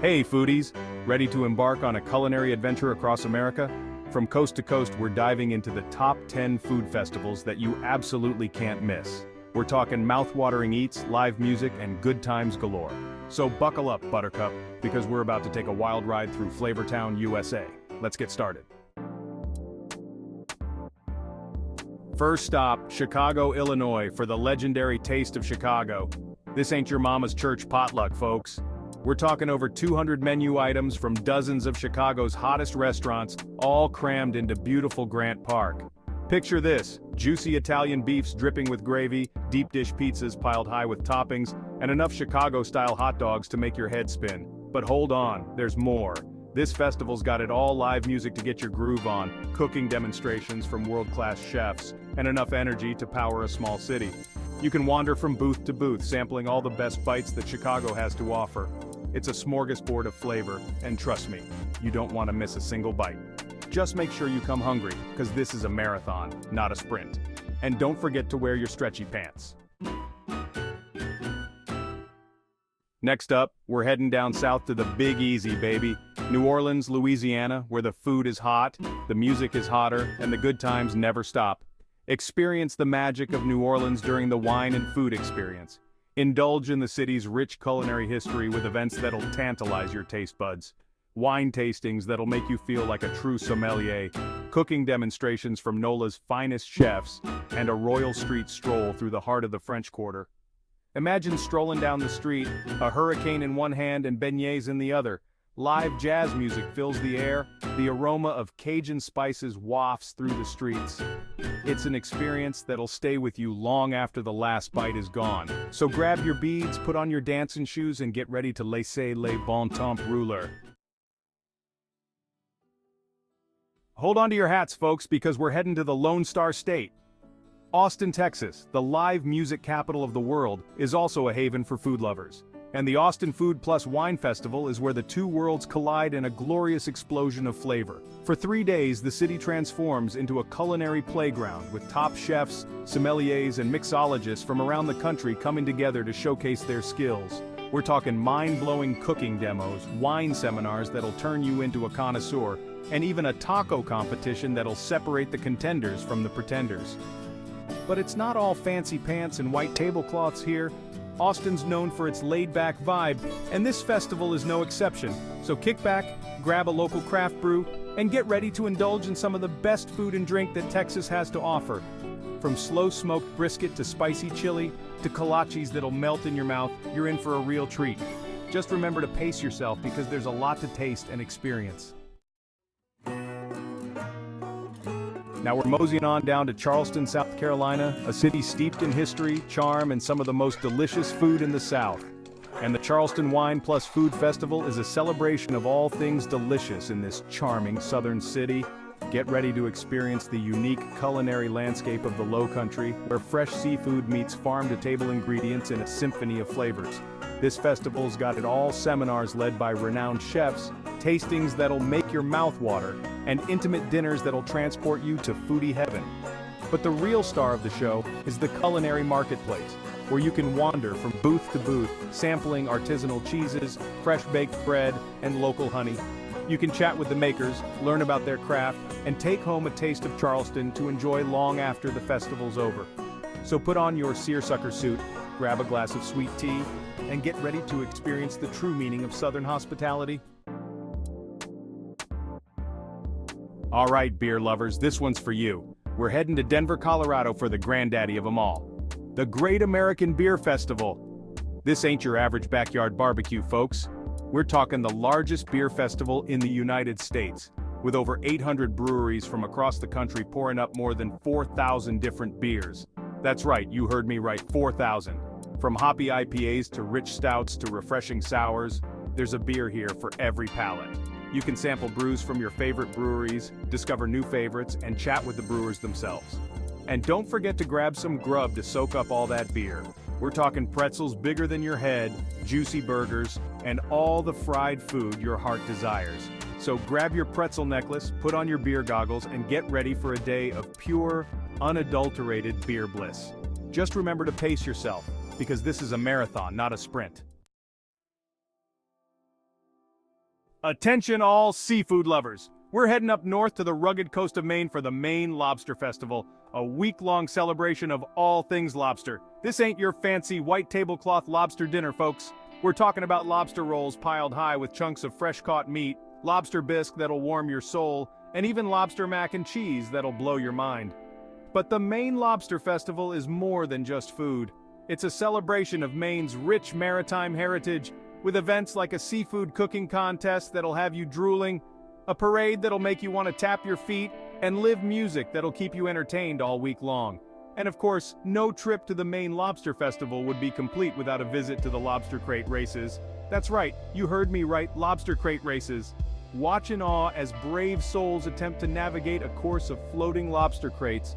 Hey foodies, ready to embark on a culinary adventure across America? From coast to coast, we're diving into the top 10 food festivals that you absolutely can't miss. We're talking mouth-watering eats, live music, and good times galore. So buckle up, Buttercup, because we're about to take a wild ride through Flavortown, USA. Let's get started. First stop, Chicago, Illinois, for the legendary Taste of Chicago. This ain't your mama's church potluck, folks. We're talking over 200 menu items from dozens of Chicago's hottest restaurants, all crammed into beautiful Grant Park. Picture this: juicy Italian beefs dripping with gravy, deep dish pizzas piled high with toppings, and enough Chicago-style hot dogs to make your head spin. But hold on, there's more. This festival's got it all: live music to get your groove on, cooking demonstrations from world-class chefs, and enough energy to power a small city. You can wander from booth to booth, sampling all the best bites that Chicago has to offer. It's a smorgasbord of flavor, and trust me, you don't want to miss a single bite. Just make sure you come hungry, because this is a marathon, not a sprint. And don't forget to wear your stretchy pants. Next up, we're heading down south to the Big Easy, baby. New Orleans, Louisiana, where the food is hot, the music is hotter, and the good times never stop. Experience the magic of New Orleans during the wine and food experience. Indulge in the city's rich culinary history with events that'll tantalize your taste buds. Wine tastings that'll make you feel like a true sommelier, cooking demonstrations from NOLA's finest chefs, and a Royal Street stroll through the heart of the French Quarter. Imagine strolling down the street, a hurricane in one hand and beignets in the other. Live jazz music fills the air, the aroma of Cajun spices wafts through the streets. It's an experience that'll stay with you long after the last bite is gone. So grab your beads, put on your dancing shoes, and get ready to laisser les bon temps rouler. Hold on to your hats, folks, because we're heading to the Lone Star State. Austin, Texas, the live music capital of the world, is also a haven for food lovers. And the Austin Food Plus Wine Festival is where the two worlds collide in a glorious explosion of flavor. For 3 days, the city transforms into a culinary playground with top chefs, sommeliers, and mixologists from around the country coming together to showcase their skills. We're talking mind-blowing cooking demos, wine seminars that'll turn you into a connoisseur, and even a taco competition that'll separate the contenders from the pretenders. But it's not all fancy pants and white tablecloths here. Austin's known for its laid-back vibe, and this festival is no exception. So kick back, grab a local craft brew, and get ready to indulge in some of the best food and drink that Texas has to offer. From slow-smoked brisket to spicy chili, to kolaches that'll melt in your mouth, you're in for a real treat. Just remember to pace yourself because there's a lot to taste and experience. Now we're moseying on down to Charleston, South Carolina, a city steeped in history, charm, and some of the most delicious food in the South. And the Charleston Wine Plus Food Festival is a celebration of all things delicious in this charming southern city. Get ready to experience the unique culinary landscape of the Low Country, where fresh seafood meets farm-to-table ingredients in a symphony of flavors. This festival's got it all: seminars led by renowned chefs, tastings that'll make your mouth water, and intimate dinners that'll transport you to foodie heaven. But the real star of the show is the culinary marketplace, where you can wander from booth to booth, sampling artisanal cheeses, fresh baked bread, and local honey. You can chat with the makers, learn about their craft, and take home a taste of Charleston to enjoy long after the festival's over. So put on your seersucker suit, grab a glass of sweet tea, and get ready to experience the true meaning of Southern hospitality. All right, beer lovers, this one's for you. We're heading to Denver, Colorado for the granddaddy of them all, the Great American Beer Festival. This ain't your average backyard barbecue, folks. We're talking the largest beer festival in the United States, with over 800 breweries from across the country pouring up more than 4,000 different beers. That's right, you heard me right, 4,000. From hoppy IPAs to rich stouts to refreshing sours, there's a beer here for every palate. You can sample brews from your favorite breweries, discover new favorites, and chat with the brewers themselves. And don't forget to grab some grub to soak up all that beer. We're talking pretzels bigger than your head, juicy burgers, and all the fried food your heart desires. So grab your pretzel necklace, put on your beer goggles, and get ready for a day of pure, unadulterated beer bliss. Just remember to pace yourself, because this is a marathon, not a sprint. Attention all seafood lovers! We're heading up north to the rugged coast of Maine for the Maine Lobster Festival, a week-long celebration of all things lobster. This ain't your fancy white tablecloth lobster dinner, folks. We're talking about lobster rolls piled high with chunks of fresh-caught meat, lobster bisque that'll warm your soul, and even lobster mac and cheese that'll blow your mind. But the Maine Lobster Festival is more than just food. It's a celebration of Maine's rich maritime heritage, with events like a seafood cooking contest that'll have you drooling, a parade that'll make you want to tap your feet, and live music that'll keep you entertained all week long. And of course, no trip to the Maine Lobster Festival would be complete without a visit to the lobster crate races. That's right, you heard me right, lobster crate races. Watch in awe as brave souls attempt to navigate a course of floating lobster crates,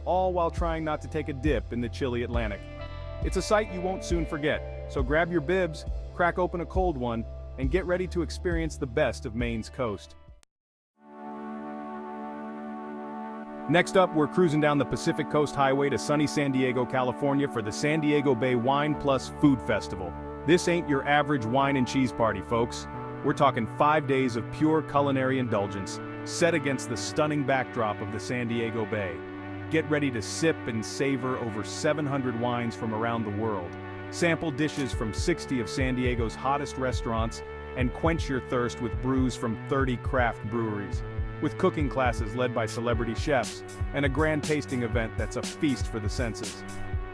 all while trying not to take a dip in the chilly Atlantic. It's a sight you won't soon forget, so grab your bibs, crack open a cold one, and get ready to experience the best of Maine's coast. Next up, we're cruising down the Pacific Coast Highway to sunny San Diego, California for the San Diego Bay Wine Plus Food Festival. This ain't your average wine and cheese party, folks. We're talking 5 days of pure culinary indulgence, set against the stunning backdrop of the San Diego Bay. Get ready to sip and savor over 700 wines from around the world. Sample dishes from 60 of San Diego's hottest restaurants, and quench your thirst with brews from 30 craft breweries. With cooking classes led by celebrity chefs, and a grand tasting event that's a feast for the senses.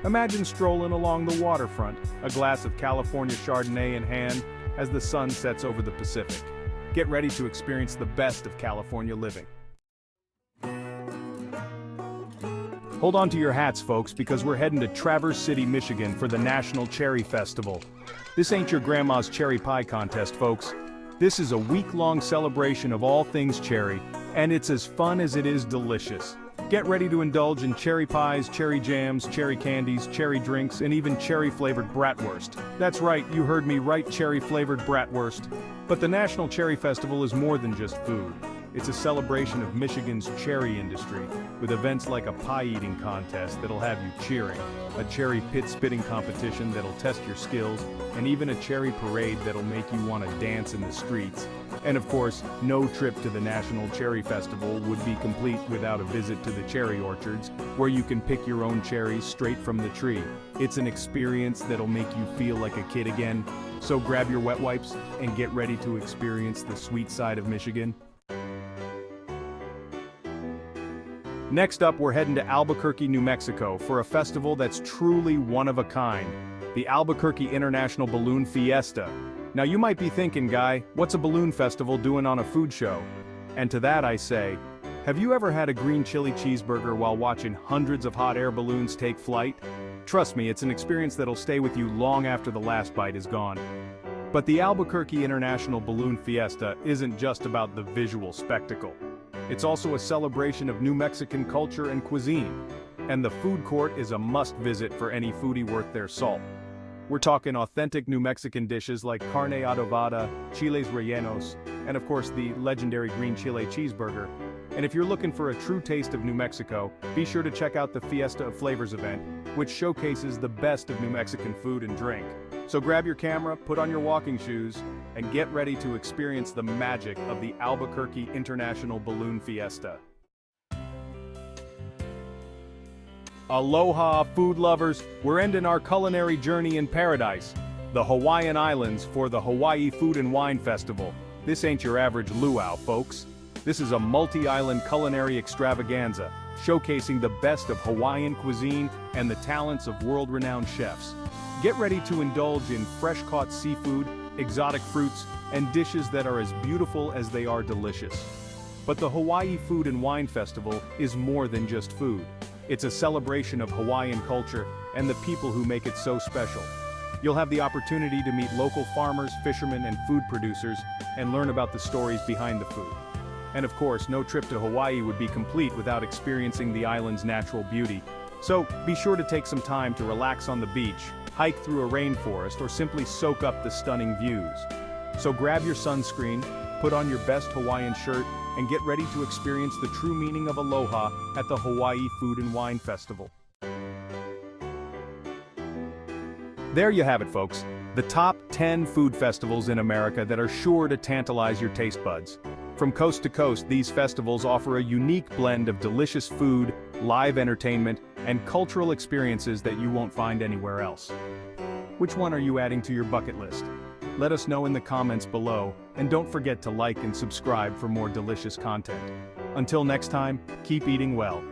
Imagine strolling along the waterfront, a glass of California Chardonnay in hand, as the sun sets over the Pacific. Get ready to experience the best of California living. Hold on to your hats, folks, because we're heading to Traverse City, Michigan for the National Cherry Festival. This ain't your grandma's cherry pie contest, folks. This is a week-long celebration of all things cherry, and it's as fun as it is delicious. Get ready to indulge in cherry pies, cherry jams, cherry candies, cherry drinks, and even cherry-flavored bratwurst. That's right, you heard me right, cherry-flavored bratwurst. But the National Cherry Festival is more than just food. It's a celebration of Michigan's cherry industry, with events like a pie-eating contest that'll have you cheering, a cherry pit-spitting competition that'll test your skills, and even a cherry parade that'll make you want to dance in the streets. And of course, no trip to the National Cherry Festival would be complete without a visit to the cherry orchards, where you can pick your own cherries straight from the tree. It's an experience that'll make you feel like a kid again. So grab your wet wipes and get ready to experience the sweet side of Michigan. Next up, we're heading to Albuquerque, New Mexico for a festival that's truly one of a kind, the Albuquerque International Balloon Fiesta. Now you might be thinking, Guy, what's a balloon festival doing on a food show? And to that I say, have you ever had a green chili cheeseburger while watching hundreds of hot air balloons take flight? Trust me, it's an experience that'll stay with you long after the last bite is gone. But the Albuquerque International Balloon Fiesta isn't just about the visual spectacle. It's also a celebration of New Mexican culture and cuisine, and the food court is a must-visit for any foodie worth their salt. We're talking authentic New Mexican dishes like carne adobada, chiles rellenos, and of course the legendary green chile cheeseburger. And if you're looking for a true taste of New Mexico, be sure to check out the Fiesta of Flavors event, which showcases the best of New Mexican food and drink. So grab your camera, put on your walking shoes, and get ready to experience the magic of the Albuquerque International Balloon Fiesta. Aloha, food lovers! We're ending our culinary journey in paradise, the Hawaiian Islands, for the Hawaii Food and Wine Festival. This ain't your average luau, folks. This is a multi-island culinary extravaganza, showcasing the best of Hawaiian cuisine and the talents of world-renowned chefs. Get ready to indulge in fresh-caught seafood, exotic fruits, and dishes that are as beautiful as they are delicious. But the Hawaii Food and Wine Festival is more than just food. It's a celebration of Hawaiian culture and the people who make it so special. You'll have the opportunity to meet local farmers, fishermen, and food producers, and learn about the stories behind the food. And of course, no trip to Hawaii would be complete without experiencing the island's natural beauty. So be sure to take some time to relax on the beach, hike through a rainforest, or simply soak up the stunning views. So grab your sunscreen, put on your best Hawaiian shirt, and get ready to experience the true meaning of aloha at the Hawaii Food and Wine Festival. There you have it, folks. The top 10 food festivals in America that are sure to tantalize your taste buds. From coast to coast, these festivals offer a unique blend of delicious food, live entertainment, and cultural experiences that you won't find anywhere else. Which one are you adding to your bucket list? Let us know in the comments below, and don't forget to like and subscribe for more delicious content. Until next time, keep eating well.